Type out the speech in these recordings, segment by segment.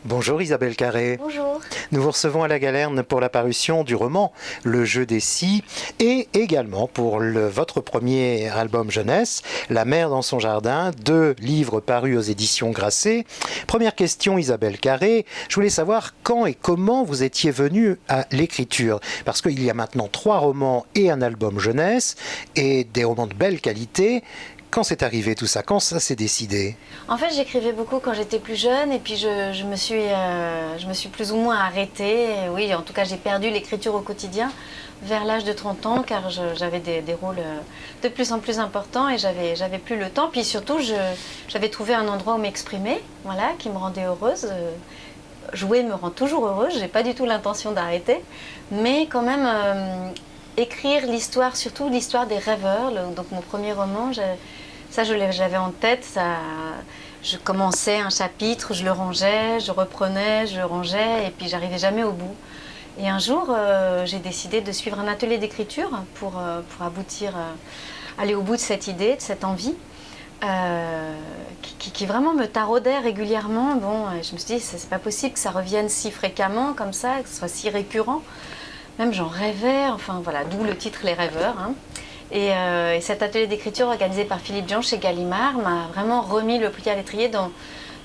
Bonjour Isabelle Carré. Bonjour. Nous vous recevons à la Galerne pour la parution du roman Le Jeu des Scies et également pour votre premier album jeunesse, La mer dans son jardin, 2 livres parus aux éditions Grasset. Première question Isabelle Carré, je voulais savoir quand et comment vous étiez venue à l'écriture, parce qu'il y a maintenant 3 romans et un album jeunesse et des romans de belle qualité. Quand c'est arrivé tout ça? Quand ça s'est décidé? En fait, j'écrivais beaucoup quand j'étais plus jeune et puis je me suis plus ou moins arrêtée. Et oui, en tout cas, j'ai perdu l'écriture au quotidien vers l'âge de 30 ans car j'avais des rôles de plus en plus importants et j'avais plus le temps. Puis surtout, j'avais trouvé un endroit où m'exprimer, voilà, qui me rendait heureuse. Jouer me rend toujours heureuse, j'ai pas du tout l'intention d'arrêter. Mais quand même, écrire l'histoire, surtout l'histoire des rêveurs, donc mon premier roman, ça, je l'avais en tête. Je commençais un chapitre, je le rangeais, je reprenais, je rangeais, et puis j'arrivais jamais au bout. Et un jour, j'ai décidé de suivre un atelier d'écriture pour aboutir, aller au bout de cette idée, de cette envie, qui vraiment me taraudait régulièrement. Bon, je me suis dit, c'est pas possible que ça revienne si fréquemment comme ça, que ce soit si récurrent. Même j'en rêvais, enfin voilà, d'où le titre Les Rêveurs. Hein. Et cet atelier d'écriture organisé par Philippe Jean chez Gallimard m'a vraiment remis le pied à l'étrier dans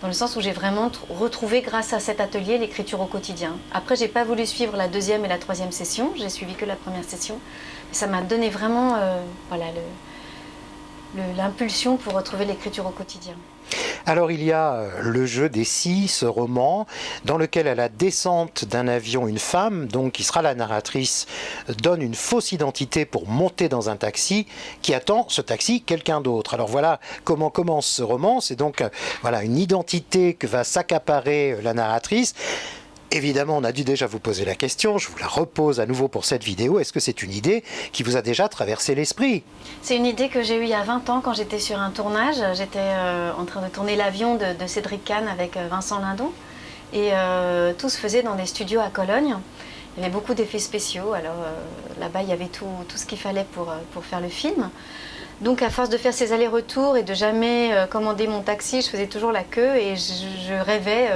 le sens où j'ai vraiment retrouvé grâce à cet atelier l'écriture au quotidien. Après, j'ai pas voulu suivre la 2e et la 3e session, j'ai suivi que la première session. Et ça m'a donné vraiment voilà, l'impulsion pour retrouver l'écriture au quotidien. Alors il y a Le Jeu des Scies, ce roman, dans lequel à la descente d'un avion, une femme, donc qui sera la narratrice, donne une fausse identité pour monter dans un taxi qui attend ce taxi quelqu'un d'autre. Alors voilà comment commence ce roman, c'est donc voilà, une identité que va s'accaparer la narratrice. Évidemment, on a dû déjà vous poser la question, je vous la repose à nouveau pour cette vidéo. Est-ce que c'est une idée qui vous a déjà traversé l'esprit? C'est une idée que j'ai eue il y a 20 ans quand j'étais sur un tournage. J'étais en train de tourner l'avion de Cédric Kahn avec Vincent Lindon. Et tout se faisait dans des studios à Cologne. Il y avait beaucoup d'effets spéciaux. Alors là-bas, il y avait tout ce qu'il fallait pour faire le film. Donc à force de faire ces allers-retours et de jamais commander mon taxi, je faisais toujours la queue et je rêvais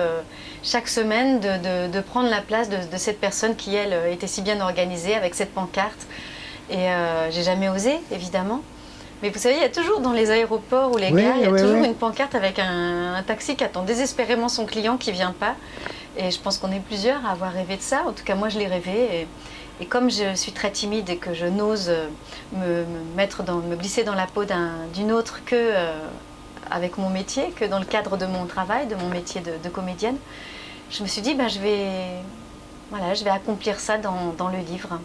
chaque semaine de prendre la place de cette personne qui, elle, était si bien organisée avec cette pancarte. Et j'ai jamais osé, évidemment. Mais vous savez, il y a toujours dans les aéroports ou les gares, il y a toujours une pancarte avec un taxi qui attend désespérément son client qui ne vient pas. Et je pense qu'on est plusieurs à avoir rêvé de ça. En tout cas, moi, je l'ai rêvé. Et comme je suis très timide et que je n'ose me glisser dans la peau d'une autre que avec mon métier, que dans le cadre de mon travail, de mon métier de comédienne, je me suis dit, je vais accomplir ça dans le livre.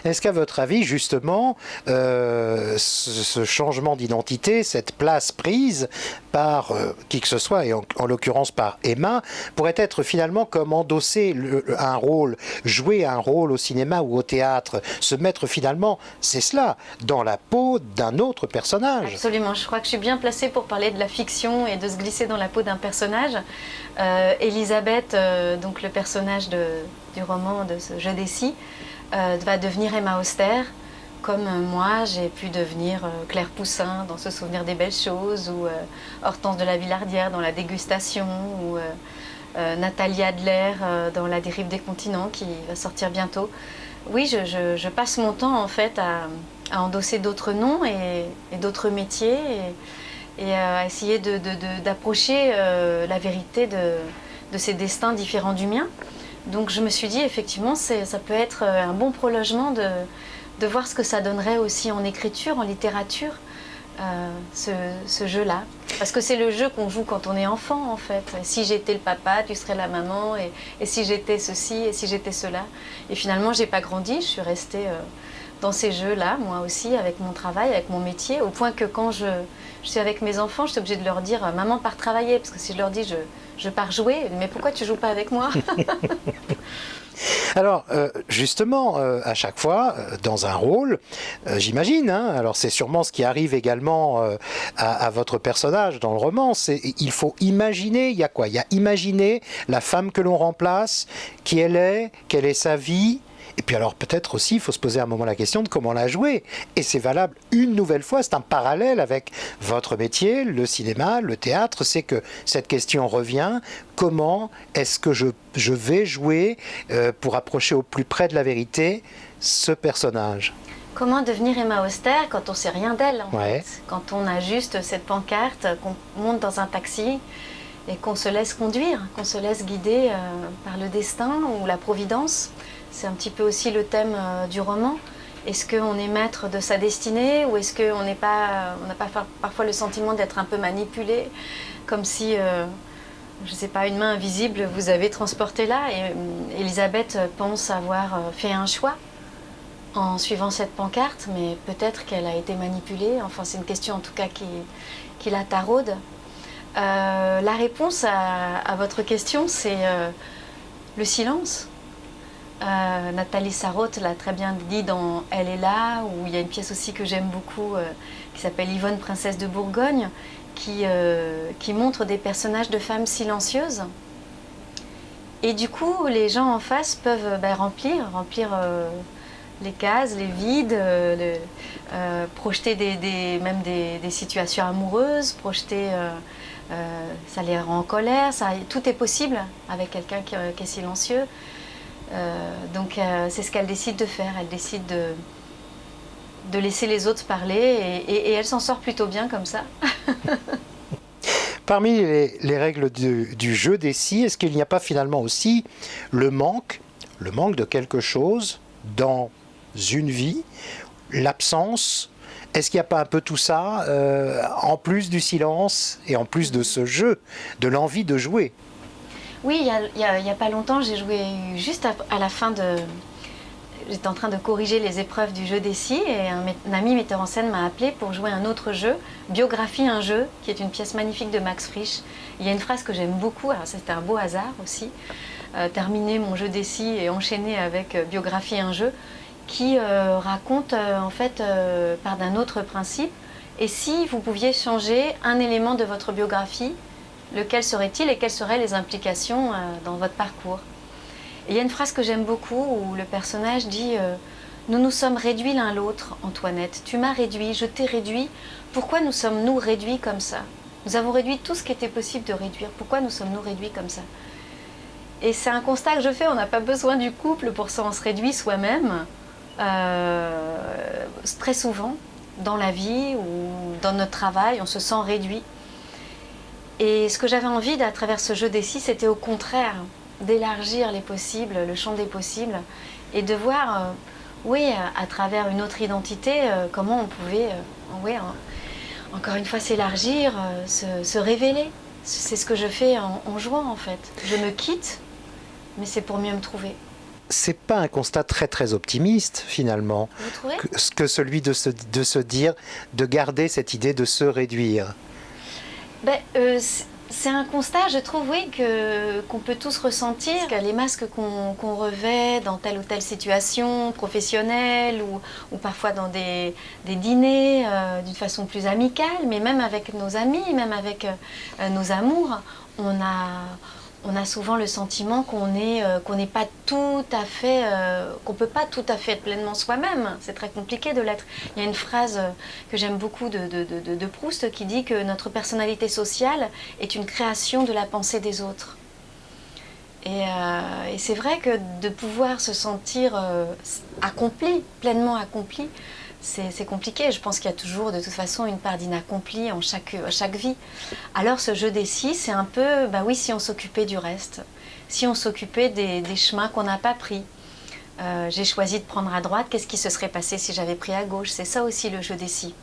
Est-ce qu'à votre avis, justement, ce changement d'identité, cette place prise par qui que ce soit, et en l'occurrence par Emma, pourrait être finalement comme endosser un rôle, jouer un rôle au cinéma ou au théâtre, se mettre finalement, c'est cela, dans la peau d'un autre personnage? Absolument, je crois que je suis bien placée pour parler de la fiction et de se glisser dans la peau d'un personnage. Elisabeth, donc le personnage du roman de ce Jeu des Scies, va devenir Emma Auster, comme moi j'ai pu devenir Claire Poussin dans Ce Souvenir des belles choses, ou Hortense de la Villardière dans La dégustation, ou Nathalie Adler dans La dérive des continents qui va sortir bientôt. Oui, je passe mon temps en fait à endosser d'autres noms et d'autres métiers et à essayer d'approcher la vérité de ces destins différents du mien. Donc je me suis dit, effectivement, ça peut être un bon prolongement de voir ce que ça donnerait aussi en écriture, en littérature, ce jeu-là. Parce que c'est le jeu qu'on joue quand on est enfant, en fait. Si j'étais le papa, tu serais la maman, et si j'étais ceci, et si j'étais cela. Et finalement, j'ai pas grandi, je suis restée dans ces jeux-là, moi aussi, avec mon travail, avec mon métier, au point que quand je suis avec mes enfants, je suis obligée de leur dire « Maman part travailler », parce que si je leur dis « Je pars jouer », mais pourquoi tu joues pas avec moi? Alors, justement, à chaque fois, dans un rôle, j'imagine, hein, alors c'est sûrement ce qui arrive également à votre personnage dans le roman, il faut imaginer, il y a quoi? Il y a imaginer la femme que l'on remplace, qui elle est, quelle est sa vie, Et puis alors peut-être aussi, il faut se poser à un moment la question de comment la jouer. Et c'est valable une nouvelle fois, c'est un parallèle avec votre métier, le cinéma, le théâtre, c'est que cette question revient, comment est-ce que je vais jouer pour approcher au plus près de la vérité ce personnage? Comment devenir Emma Auster quand on sait rien d'elle en Ouais. fait. Quand on a juste cette pancarte, qu'on monte dans un taxi et qu'on se laisse conduire, qu'on se laisse guider par le destin ou la providence. C'est un petit peu aussi le thème du roman. Est-ce qu'on est maître de sa destinée ou est-ce qu'on n'a pas parfois le sentiment d'être un peu manipulé, comme si, je ne sais pas, une main invisible vous avait transporté là. Et Elisabeth pense avoir fait un choix en suivant cette pancarte, mais peut-être qu'elle a été manipulée. Enfin, c'est une question en tout cas qui la taraude. La réponse à votre question, c'est le silence. Nathalie Sarraute l'a très bien dit dans Elle est là, où il y a une pièce aussi que j'aime beaucoup qui s'appelle Yvonne, princesse de Bourgogne, qui montre des personnages de femmes silencieuses. Et du coup, les gens en face peuvent remplir les cases, les vides, projeter même des situations amoureuses, projeter, ça les rend en colère, tout est possible avec quelqu'un qui est silencieux. Donc c'est ce qu'elle décide de faire, elle décide de laisser les autres parler et elle s'en sort plutôt bien comme ça. Parmi les règles du jeu des si, est-ce qu'il n'y a pas finalement aussi le manque de quelque chose dans une vie, l'absence? Est-ce qu'il n'y a pas un peu tout ça, en plus du silence et en plus de ce jeu, de l'envie de jouer? Oui, il y a pas longtemps, j'ai joué juste à la fin de... J'étais en train de corriger les épreuves du jeu des si et un ami metteur en scène m'a appelé pour jouer un autre jeu, Biographie, un jeu, qui est une pièce magnifique de Max Frisch. Il y a une phrase que j'aime beaucoup, alors c'était un beau hasard aussi, terminer mon jeu des si et enchaîner avec Biographie, un jeu, qui raconte en fait, part d'un autre principe. Et si vous pouviez changer un élément de votre biographie, lequel serait-il et quelles seraient les implications dans votre parcours? Et il y a une phrase que j'aime beaucoup où le personnage dit nous nous sommes réduits l'un l'autre, Antoinette. Tu m'as réduit, je t'ai réduit. Pourquoi nous sommes-nous réduits comme ça? Nous avons réduit tout ce qui était possible de réduire. Pourquoi nous sommes-nous réduits comme ça? Et c'est un constat que je fais. On n'a pas besoin du couple pour ça. On se réduit soi-même très souvent dans la vie ou dans notre travail. On se sent réduit. Et ce que j'avais envie à travers ce jeu des si, c'était au contraire d'élargir les possibles, le champ des possibles, et de voir, oui, à travers une autre identité, comment on pouvait, encore une fois, s'élargir, se révéler. C'est ce que je fais en jouant, en fait. Je me quitte, mais c'est pour mieux me trouver. C'est pas un constat très très optimiste finalement, Vous trouvez? que celui de se dire, de garder cette idée de se réduire. C'est un constat, je trouve, oui, qu'on peut tous ressentir. Que les masques qu'on revêt dans telle ou telle situation professionnelle ou parfois dans des dîners d'une façon plus amicale, mais même avec nos amis, même avec nos amours, on a souvent le sentiment qu'on n'est pas tout à fait, qu'on peut pas tout à fait être pleinement soi-même. C'est très compliqué de l'être. Il y a une phrase que j'aime beaucoup de Proust qui dit que notre personnalité sociale est une création de la pensée des autres. Et c'est vrai que de pouvoir se sentir accompli, pleinement accompli, c'est compliqué. Je pense qu'il y a toujours de toute façon une part d'inaccompli en chaque vie. Alors ce jeu des si, c'est un peu, oui, si on s'occupait du reste, si on s'occupait des chemins qu'on n'a pas pris. J'ai choisi de prendre à droite, qu'est-ce qui se serait passé si j'avais pris à gauche? C'est ça aussi le jeu des si.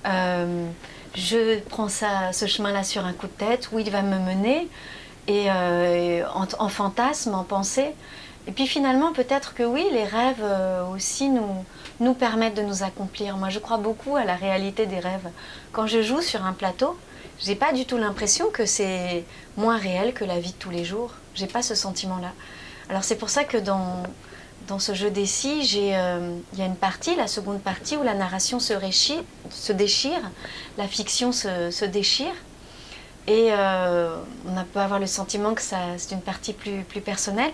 Je prends ce chemin-là sur un coup de tête, où il va me mener, et en fantasme, en pensée. Et puis finalement, peut-être que oui, les rêves aussi nous permettent de nous accomplir. Moi, je crois beaucoup à la réalité des rêves. Quand je joue sur un plateau, j'ai pas du tout l'impression que c'est moins réel que la vie de tous les jours. J'ai pas ce sentiment-là. Alors c'est pour ça que dans ce jeu des si, il y a une partie, la seconde partie, où la narration se déchire, la fiction se déchire. Et on peut avoir le sentiment que c'est une partie plus personnelle.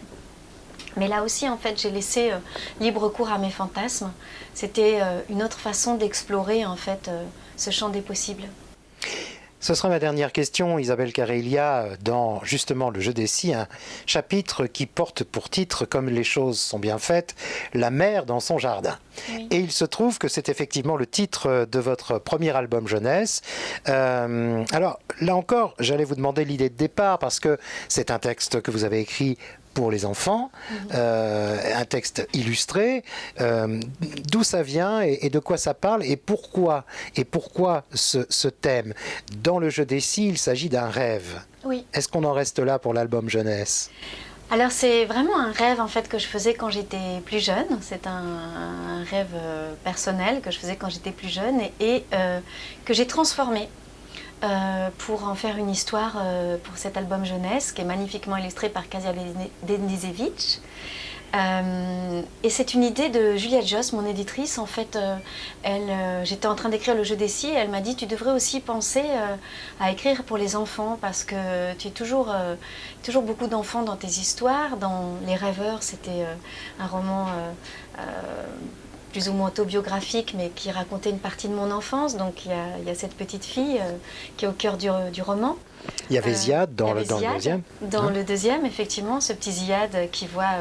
Mais là aussi, en fait, j'ai laissé libre cours à mes fantasmes. C'était une autre façon d'explorer, en fait, ce champ des possibles. Ce sera ma dernière question, Isabelle Carré. Il y a dans justement le jeu des scies un chapitre qui porte pour titre, comme les choses sont bien faites, La mère dans son jardin. Oui. Et il se trouve que c'est effectivement le titre de votre premier album jeunesse. Alors là encore, j'allais vous demander l'idée de départ parce que c'est un texte que vous avez écrit pour les enfants, un texte illustré. D'où ça vient et de quoi ça parle et pourquoi ce thème? Dans le jeu des scies, il s'agit d'un rêve. Oui. Est-ce qu'on en reste là pour l'album jeunesse? Alors c'est vraiment un rêve en fait que je faisais quand j'étais plus jeune. C'est un rêve personnel que je faisais quand j'étais plus jeune et que j'ai transformé pour en faire une histoire pour cet album jeunesse qui est magnifiquement illustré par Kasia Denisevic. Et c'est une idée de Juliette Josse, mon éditrice. En fait, j'étais en train d'écrire le jeu des scies et elle m'a dit tu devrais aussi penser à écrire pour les enfants parce que tu es toujours beaucoup d'enfants dans tes histoires. Dans Les Rêveurs, c'était un roman plus ou moins autobiographique, mais qui racontait une partie de mon enfance. Donc il y a cette petite fille qui est au cœur du roman. Il y avait Ziad dans le deuxième. Dans le deuxième, effectivement, ce petit Ziad qui voit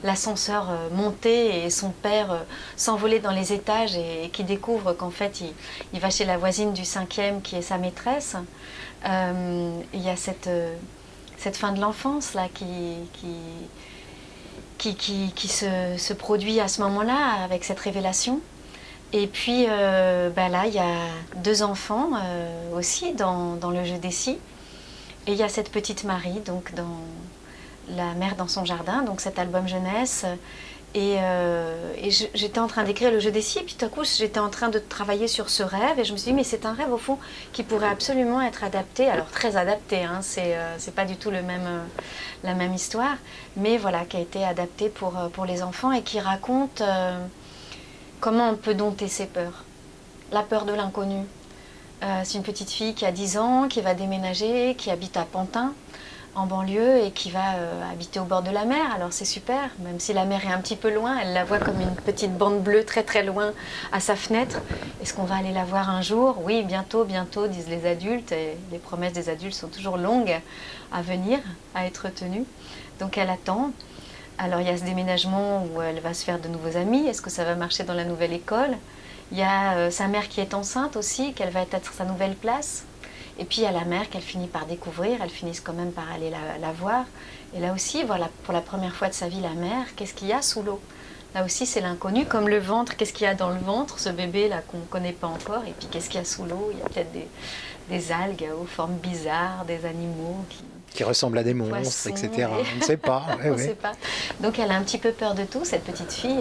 l'ascenseur monter et son père s'envoler dans les étages et qui découvre qu'en fait il va chez la voisine du 5e qui est sa maîtresse. Il y a cette fin de l'enfance là qui se produit à ce moment-là avec cette révélation. Et puis là, il y a 2 enfants aussi dans le jeu des scies. Et il y a cette petite Marie, donc dans La mère dans son jardin, donc cet album jeunesse. Et j'étais en train d'écrire le jeu des scies, et puis tout à coup, j'étais en train de travailler sur ce rêve, et je me suis dit, mais c'est un rêve au fond qui pourrait absolument être adapté, alors très adapté, hein, c'est pas du tout la même histoire, mais voilà, qui a été adapté pour les enfants et qui raconte comment on peut dompter ses peurs, la peur de l'inconnu. C'est une petite fille qui a 10 ans, qui va déménager, qui habite à Pantin, en banlieue, et qui va habiter au bord de la mer. Alors c'est super, même si la mer est un petit peu loin, elle la voit comme une petite bande bleue très très loin à sa fenêtre. Est-ce qu'on va aller la voir un jour? Oui, bientôt, bientôt, disent les adultes, et les promesses des adultes sont toujours longues à venir, à être tenues. Donc elle attend. Alors il y a ce déménagement où elle va se faire de nouveaux amis. Est-ce que ça va marcher dans la nouvelle école? Il y a sa mère qui est enceinte aussi, qu'elle va être sa nouvelle place. Et puis il y a la mère qu'elle finit par découvrir, elle finit quand même par aller la voir. Et là aussi, voilà, pour la première fois de sa vie, la mère, qu'est-ce qu'il y a sous l'eau? Là aussi, c'est l'inconnu, comme le ventre, qu'est-ce qu'il y a dans le ventre, ce bébé là qu'on ne connaît pas encore. Et puis qu'est-ce qu'il y a sous l'eau? Il y a peut-être des algues aux formes bizarres, des animaux qui ressemblent à des monstres, poissons, etc. On ne sait pas. On ne sait pas. Donc elle a un petit peu peur de tout, cette petite fille.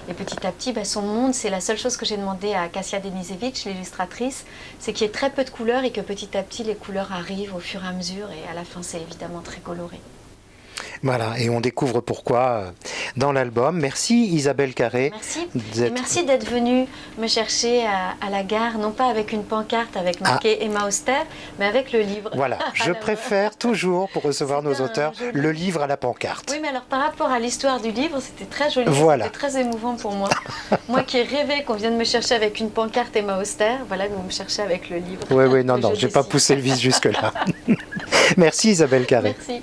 Et petit à petit, son monde, c'est la seule chose que j'ai demandé à Kasia Denisevic, l'illustratrice, c'est qu'il y ait très peu de couleurs et que petit à petit, les couleurs arrivent au fur et à mesure. Et à la fin, c'est évidemment très coloré. Voilà, et on découvre pourquoi dans l'album. Merci Isabelle Carré. Merci. Et merci d'être venue me chercher à la gare, non pas avec une pancarte avec marqué Emma Auster, mais avec le livre. Voilà, je préfère toujours, pour recevoir nos auteurs, le livre à la pancarte. Oui, mais alors par rapport à l'histoire du livre, c'était très joli, voilà. C'était très émouvant pour moi. Moi qui ai rêvé qu'on vienne me chercher avec une pancarte Emma Auster, voilà que vous me cherchez avec le livre. Oui, non, je n'ai pas poussé le vice jusque-là. Merci Isabelle Carré. Merci.